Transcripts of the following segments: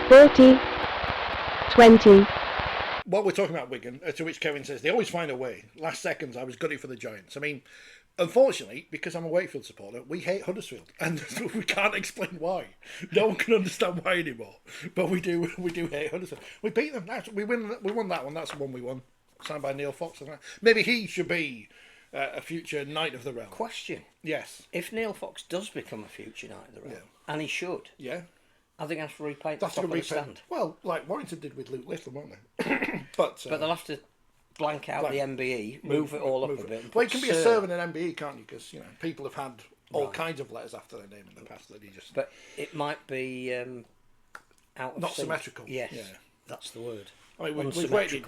4020. While we're talking about Wigan, to which Kevin says, they always find a way. Last seconds, I was gutted for the Giants. I mean, unfortunately, because I'm a Wakefield supporter, we hate Huddersfield. And we can't explain why. No one can understand why anymore. But we do hate Huddersfield. We beat them. We won that one. That's the one we won. Signed by Neil Fox. Maybe he should be a future Knight of the Realm. Question. Yes. If Neil Fox does become a future Knight of the Realm, and he should, yeah, are they going to have to repaint the top of the stand? Well, like Warrington did with Luke Little, won't they? but they'll have to blank out the MBE, move it all up a bit. Well, it can be a servant in MBE, can't you? Because people have had all kinds of letters after their name in the past that he just. But it might be out of not sync. Symmetrical. Yes, that's the word. I mean, we've waited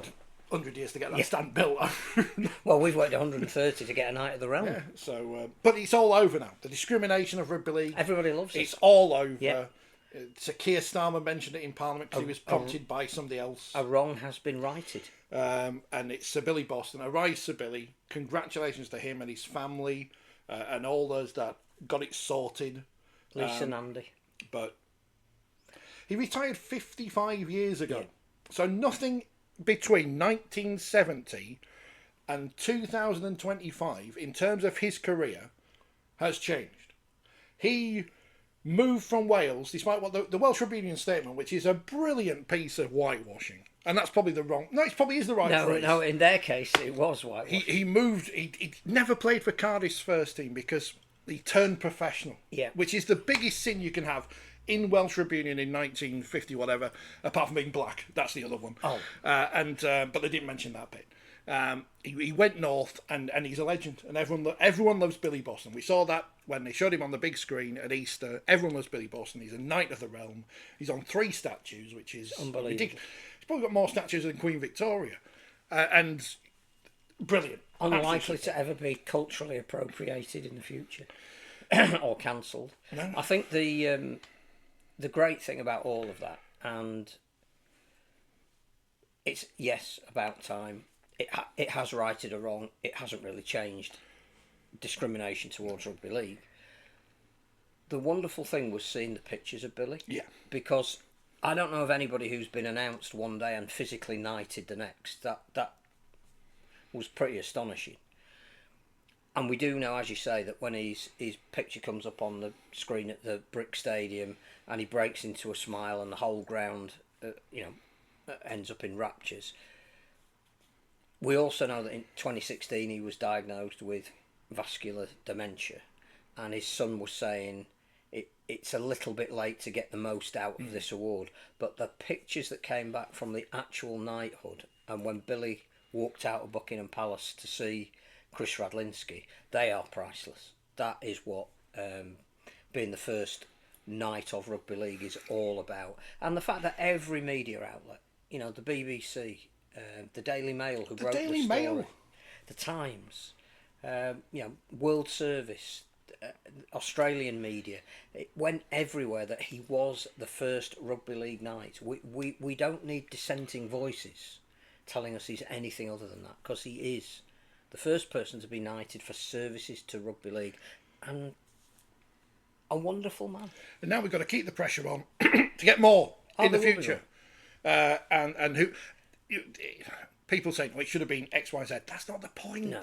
100 years to get that stand built. Well, we've waited 130 to get a Knight of the Realm. Yeah, so, but it's all over now. The discrimination of rugby league. Everybody loves it. It's all over. Yeah. Sir Keir Starmer mentioned it in Parliament because he was prompted by somebody else. A wrong has been righted. And it's Sir Billy Boston. Arise, Sir Billy. Congratulations to him and his family and all those that got it sorted. Lisa Nandy. But he retired 55 years ago. Yeah. So nothing between 1970 and 2025 in terms of his career has changed. He moved from Wales, despite what the Welsh Rugby Union statement, which is a brilliant piece of whitewashing, and that's probably the wrong. No, it probably is the right phrase. No, in their case, it was whitewashing. He moved. He never played for Cardiff's first team because he turned professional. Yeah, which is the biggest sin you can have in Welsh Rugby Union in 1950, whatever. Apart from being black, that's the other one. Oh, but they didn't mention that bit. He went north and he's a legend, and everyone loves Billy Boston. We saw that when they showed him on the big screen at Easter. Everyone loves Billy Boston. He's a Knight of the Realm. He's on 3 statues, which is unbelievable. Ridiculous. He's probably got more statues than Queen Victoria, and brilliant. Unlikely to ever be culturally appropriated in the future or cancelled. No. I think the great thing about all of that, and it's about time. It has righted a wrong. It hasn't really changed discrimination towards rugby league. The wonderful thing was seeing the pictures of Billy. Yeah. Because I don't know of anybody who's been announced one day and physically knighted the next. That was pretty astonishing. And we do know, as you say, that when his picture comes up on the screen at the Brick Stadium and he breaks into a smile and the whole ground, ends up in raptures. We also know that in 2016 he was diagnosed with vascular dementia, and his son was saying it's a little bit late to get the most out of this award. But the pictures that came back from the actual knighthood, and when Billy walked out of Buckingham Palace to see Chris Radlinski, they are priceless. That is what being the first Knight of Rugby League is all about. And the fact that every media outlet, the BBC, the Daily Mail, who wrote the story, the Times, World Service, Australian media, it went everywhere that he was the first Rugby League Knight. We don't need dissenting voices telling us he's anything other than that, because he is the first person to be knighted for services to Rugby League, and a wonderful man. And now we've got to keep the pressure on to get more in the future. And who people saying, well, it should have been X, Y, Z. That's not the point. No,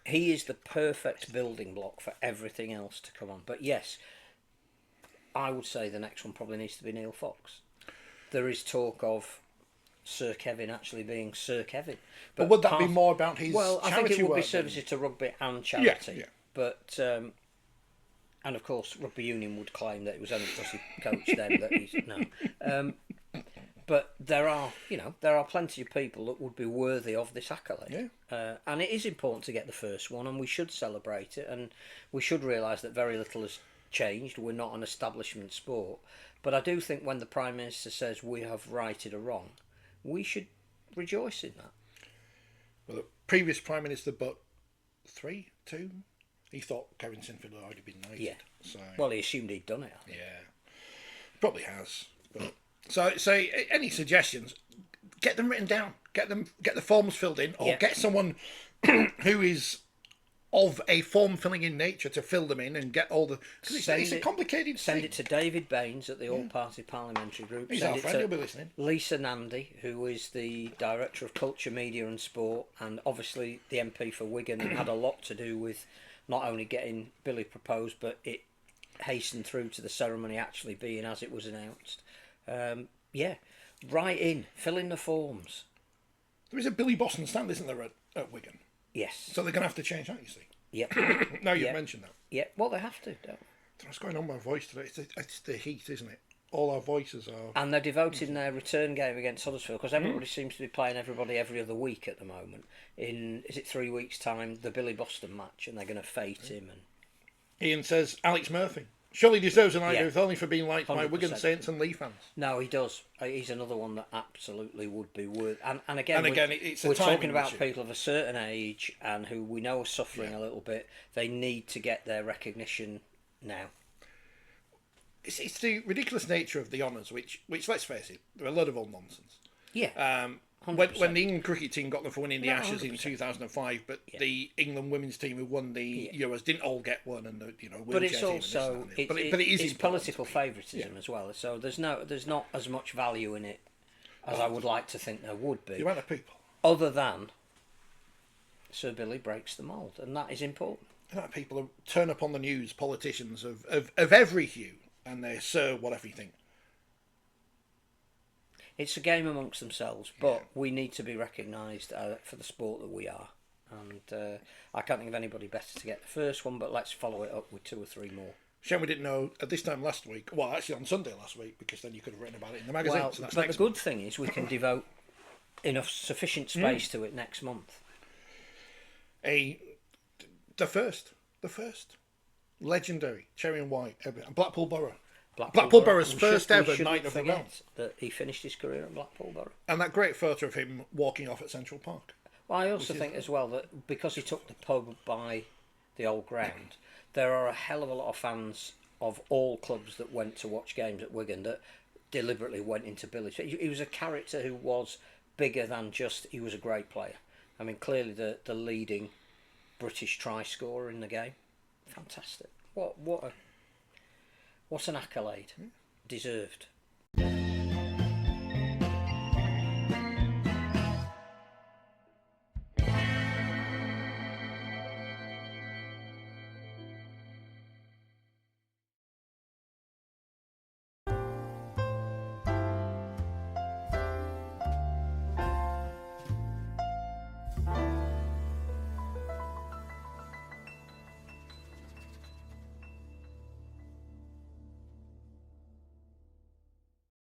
he is the perfect building block for everything else to come on. But yes, I would say the next one probably needs to be Neil Fox. There is talk of Sir Kevin actually being Sir Kevin. But would that be more about his Well, I think it would be work services to rugby and charity. Yeah. But and of course, Rugby Union would claim that it was only because he coached them that he's no. But there are plenty of people that would be worthy of this accolade. Yeah. And it is important to get the first one, and we should celebrate it, and we should realise that very little has changed. We're not an establishment sport. But I do think when the Prime Minister says we have righted a wrong, we should rejoice in that. Well, the previous Prime Minister, but 3, 2, he thought Kevin Sinfield had already been knighted. Yeah. So, well, he assumed he'd done it. Yeah. Probably has. But, so any suggestions, get them written down. Get the forms filled in, or get someone who is of a form-filling in nature to fill them in and get all the... Because it's a complicated Send thing. it to David Baines at the All-Party Parliamentary Group. He's Send our it friend, to he'll be listening. Lisa Nandy, who is the Director of Culture, Media and Sport, and obviously the MP for Wigan, and had a lot to do with not only getting Billy proposed, but it hastened through to the ceremony actually being as it was announced. Yeah, write in, fill in the forms. There is a Billy Boston stand, isn't there, at Wigan? Yes. So they're going to have to change that, you see. Yep. Now you've mentioned that. Yeah, well, they have to, don't they? What's going on with my voice today? It's the heat, isn't it? All our voices are... And they're devoting their return game against Huddersfield, because everybody seems to be playing everybody every other week at the moment. In, is it 3 weeks' time, the Billy Boston match, and they're going to fate him. And Ian says, Alex Murphy. Surely deserves an idea, Yeah. if only for being liked by 100%. Wigan Saints and Leigh fans. No, he does. He's another one that absolutely would be worth. And again, And again, it's a we're timing talking about issue. people of a certain age and who we know are suffering a little bit. They need to get their recognition now. It's the ridiculous nature of the honours, which let's face it, they're a load of old nonsense. Yeah. When the England cricket team got them for winning the No, Ashes in 100%. 2005, but the England women's team who won the Euros didn't all get one, and the But wheelchair it's team also and this and that. But it is it's important. political favouritism as well. So there's not as much value in it as I would like to think there would be. The amount of people, Other than Sir Billy breaks the mould, and that is important. the amount of people who turn up on the news, politicians of every hue, and they're Sir whatever you think. It's a game amongst themselves, but we need to be recognised for the sport that we are. And I can't think of anybody better to get the first one, but let's follow it up with 2 or 3 more. Shame we didn't know at this time last week. Well, actually on Sunday last week, because then you could have written about it in the magazine. Well, so that's but the next good month. thing is we can devote enough sufficient space to it next month. The first legendary Cherry and White Blackpool Borough. Blackpool Borough's We first should- we ever shouldn't night of the forget realm. that he finished his career at Blackpool Borough. And that great photo of him walking off at Central Park. Well, I also think as well that because he took the pub by the old ground, there are a hell of a lot of fans of all clubs that went to watch games at Wigan that deliberately went into Billy's. He was a character who was bigger than just he was a great player. I mean, clearly the leading British try scorer in the game. Fantastic. What an accolade. Deserved.